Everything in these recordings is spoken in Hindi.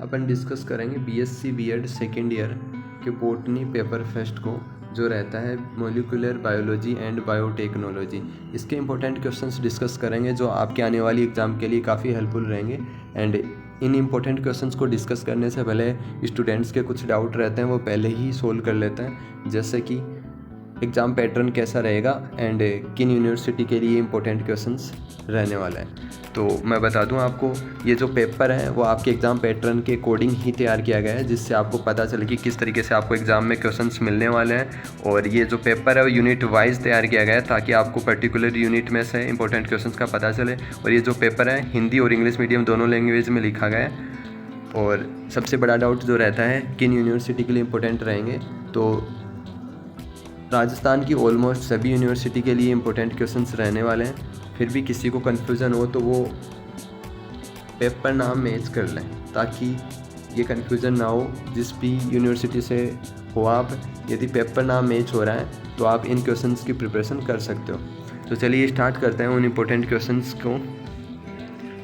अपन डिस्कस करेंगे बीएससी बीएड सेकेंड ईयर के बॉटनी पेपर फेस्ट को, जो रहता है मॉलिक्यूलर बायोलॉजी एंड बायोटेक्नोलॉजी। इसके इंपॉर्टेंट क्वेश्चंस डिस्कस करेंगे जो आपके आने वाली एग्ज़ाम के लिए काफ़ी हेल्पफुल रहेंगे। एंड इन इंपॉर्टेंट क्वेश्चंस को डिस्कस करने से पहले स्टूडेंट्स के कुछ डाउट रहते हैं वो पहले ही सोल्व कर लेते हैं, जैसे कि एग्ज़ाम पैटर्न कैसा रहेगा एंड किन यूनिवर्सिटी के लिए इंपॉर्टेंट क्वेश्चंस रहने वाला है। तो मैं बता दूं आपको, ये जो पेपर है वो आपके एग्ज़ाम पैटर्न के अकॉर्डिंग ही तैयार किया गया है, जिससे आपको पता चले कि किस तरीके से आपको एग्ज़ाम में क्वेश्चंस मिलने वाले हैं। और ये जो पेपर है वो यूनिट वाइज तैयार किया गया है ताकि आपको पर्टिकुलर यूनिट में से इंपॉर्टेंट क्वेश्चंस का पता चले। और ये जो पेपर है हिंदी और इंग्लिश मीडियम दोनों लैंग्वेज में लिखा गया है। और सबसे बड़ा डाउट जो रहता है किन यूनिवर्सिटी के लिए इंपॉर्टेंट रहेंगे, तो राजस्थान की ऑलमोस्ट सभी यूनिवर्सिटी के लिए इंपॉर्टेंट क्वेश्चंस रहने वाले हैं। फिर भी किसी को कन्फ्यूज़न हो तो वो पेपर नाम मैच कर लें ताकि ये कन्फ्यूज़न ना हो जिस भी यूनिवर्सिटी से हो आप। यदि पेपर नाम मैच हो रहा है तो आप इन क्वेश्चंस की प्रिपरेशन कर सकते हो। तो चलिए स्टार्ट करते हैं उन इम्पोर्टेंट क्वेश्चंस को।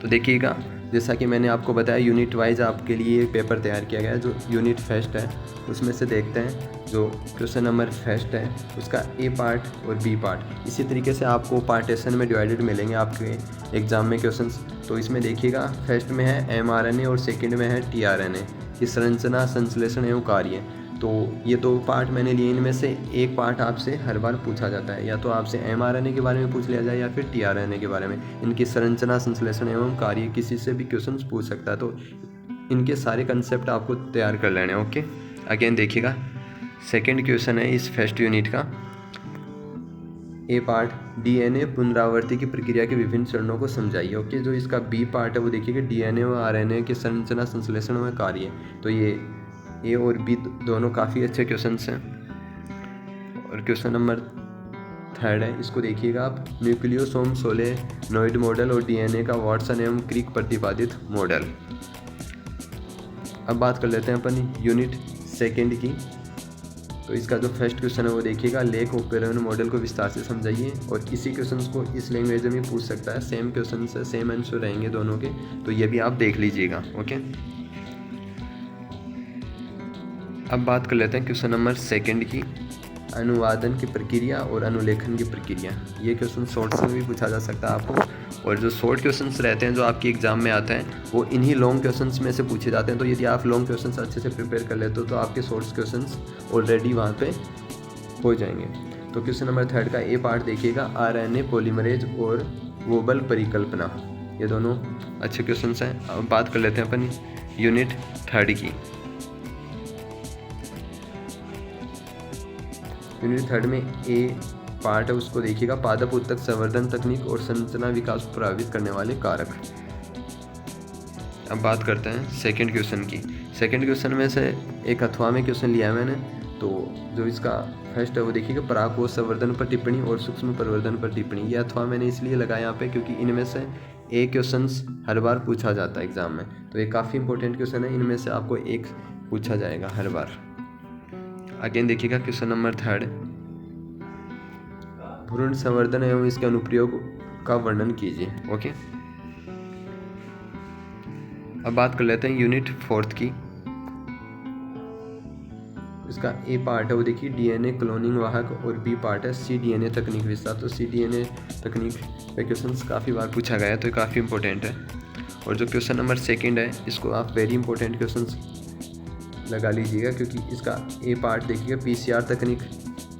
तो देखिएगा, जैसा कि मैंने आपको बताया यूनिट वाइज आपके लिए पेपर तैयार किया गया है। जो यूनिट फर्स्ट है उसमें से देखते हैं जो क्वेश्चन नंबर फर्स्ट है उसका ए पार्ट और बी पार्ट। इसी तरीके से आपको पार्टीशन में डिवाइडेड मिलेंगे आपके एग्ज़ाम में क्वेश्चंस। तो इसमें देखिएगा, फर्स्ट में है एमआरएनए और सेकंड में है टीआरएनए की संरचना, संश्लेषण एवं कार्य। तो ये दो पार्ट मैंने लिए, इनमें से एक पार्ट आपसे हर बार पूछा जाता है, या तो आपसे एमआरएनए के बारे में पूछ लिया जाए या फिर टीआरएनए के बारे में। इनकी संरचना, संश्लेषण एवं कार्य किसी से भी क्वेश्चन पूछ सकता है। तो इनके सारे कंसेप्ट आपको तैयार कर लेने हैं। ओके, अगेन देखिएगा, सेकेंड क्वेश्चन है इस फर्स्ट यूनिट का। ए पार्ट, डीएनए पुनरावृत्ति की प्रक्रिया के विभिन्न चरणों को समझाइए। ओके, जो इसका बी पार्ट है वो देखिएगा डीएनए और आरएनए के संरचना, संश्लेषण व कार्य। तो ये ए और बी दोनों काफ़ी अच्छे क्वेश्चंस हैं। और क्वेश्चन नंबर थर्ड है, इसको देखिएगा आप, न्यूक्लियोसोम सोलेनॉइड मॉडल और डीएनए का वाटसन एवं क्रिक प्रतिपादित मॉडल। अब बात कर लेते हैं अपन यूनिट सेकेंड की। तो इसका जो फर्स्ट क्वेश्चन है वो देखिएगा, लेक ओपेरन मॉडल को विस्तार से समझाइए। और इसी क्वेश्चंस को इस लैंग्वेज में पूछ सकता है, सेम क्वेश्चन है, सेम आंसर रहेंगे दोनों के, तो ये भी आप देख लीजिएगा। ओके, अब बात कर लेते हैं क्वेश्चन नंबर सेकंड की, अनुवादन की प्रक्रिया और अनुलेखन की प्रक्रिया। ये क्वेश्चन शॉर्ट्स में भी पूछा जा सकता है आपको। और जो शॉर्ट क्वेश्चंस रहते हैं जो आपके एग्जाम में आते हैं वो इन्हीं लॉन्ग क्वेश्चंस में से पूछे जाते हैं। तो यदि आप लॉन्ग क्वेश्चंस अच्छे से प्रिपेयर कर लेते हो तो आपके शॉर्ट्स क्वेश्चंस ऑलरेडी वहाँ पे हो जाएंगे। तो क्वेश्चन नंबर थर्ड का ए पार्ट देखिएगा, आरएनए पॉलीमरेज और वोबल परिकल्पना। ये दोनों अच्छे क्वेश्चन हैं। अब बात कर लेते हैं अपन यूनिट थर्ड की। यूनिट थर्ड में ए पार्ट है उसको देखिएगा, पादप उत्तक संवर्धन तकनीक और संरचना विकास को प्रभावित करने वाले कारक। अब बात करते हैं सेकंड क्वेश्चन की। सेकंड क्वेश्चन में से एक अथवा में क्वेश्चन लिया है मैंने। तो जो इसका फर्स्ट है वो देखिएगा, परागकोश संवर्धन पर टिप्पणी और सूक्ष्म प्रवर्धन पर टिप्पणी। ये अथवा मैंने इसलिए लगाया यहाँ पे क्योंकि इनमें से एक क्वेश्चन हर बार पूछा जाता है एग्जाम में। तो ये काफ़ी इंपॉर्टेंट क्वेश्चन है, इनमें से आपको एक पूछा जाएगा हर बार। अगेन देखिएगा क्वेश्चन नंबर थर्ड, भ्रूण संवर्धन एवं इसके अनुप्रयोग का वर्णन कीजिए। ओके, अब बात कर लेते हैं यूनिट फोर्थ की। इसका ए पार्ट है वो देखिए, डीएनए क्लोनिंग वाहक, और बी पार्ट है सी डीएनए तकनीक विस्तार। तो सी डीएनए तकनीक पे क्वेश्चन काफ़ी बार पूछा गया है, तो ये काफ़ी इंपॉर्टेंट है। और जो क्वेश्चन नंबर सेकेंड है इसको आप वेरी इंपॉर्टेंट क्वेश्चन लगा लीजिएगा, क्योंकि इसका ए पार्ट देखिएगा, पीसीआर तकनीक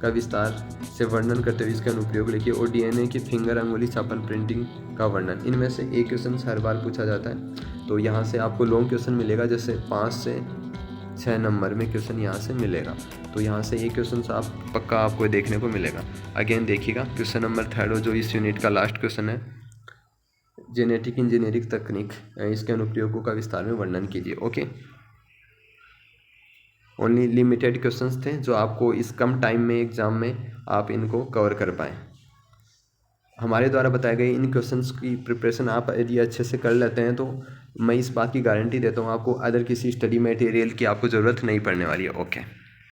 का विस्तार से वर्णन करते हुए इसका अनुप्रयोग लिखिए। और डीएनए की फिंगर अंगुली छापन प्रिंटिंग का वर्णन। इनमें से एक क्वेश्चन हर बार पूछा जाता है। तो यहाँ से आपको लॉन्ग क्वेश्चन मिलेगा, जैसे 5 से 6 नंबर में क्वेश्चन यहाँ से मिलेगा। तो यहाँ से एक क्वेश्चन आप पक्का आपको देखने को मिलेगा। अगेन देखिएगा क्वेश्चन नंबर थर्ड, जो इस यूनिट का लास्ट क्वेश्चन है, जेनेटिक इंजीनियरिंग तकनीक, इसके अनुप्रयोगों का विस्तार में वर्णन कीजिए। ओके, ओनली लिमिटेड क्वेश्चंस थे जो आपको इस कम टाइम में एग्जाम में आप इनको कवर कर पाएँ। हमारे द्वारा बताए गए इन क्वेश्चंस की प्रिपरेशन आप यदि अच्छे से कर लेते हैं तो मैं इस बात की गारंटी देता हूँ आपको अदर किसी स्टडी मटेरियल की आपको ज़रूरत नहीं पड़ने वाली है। ओके।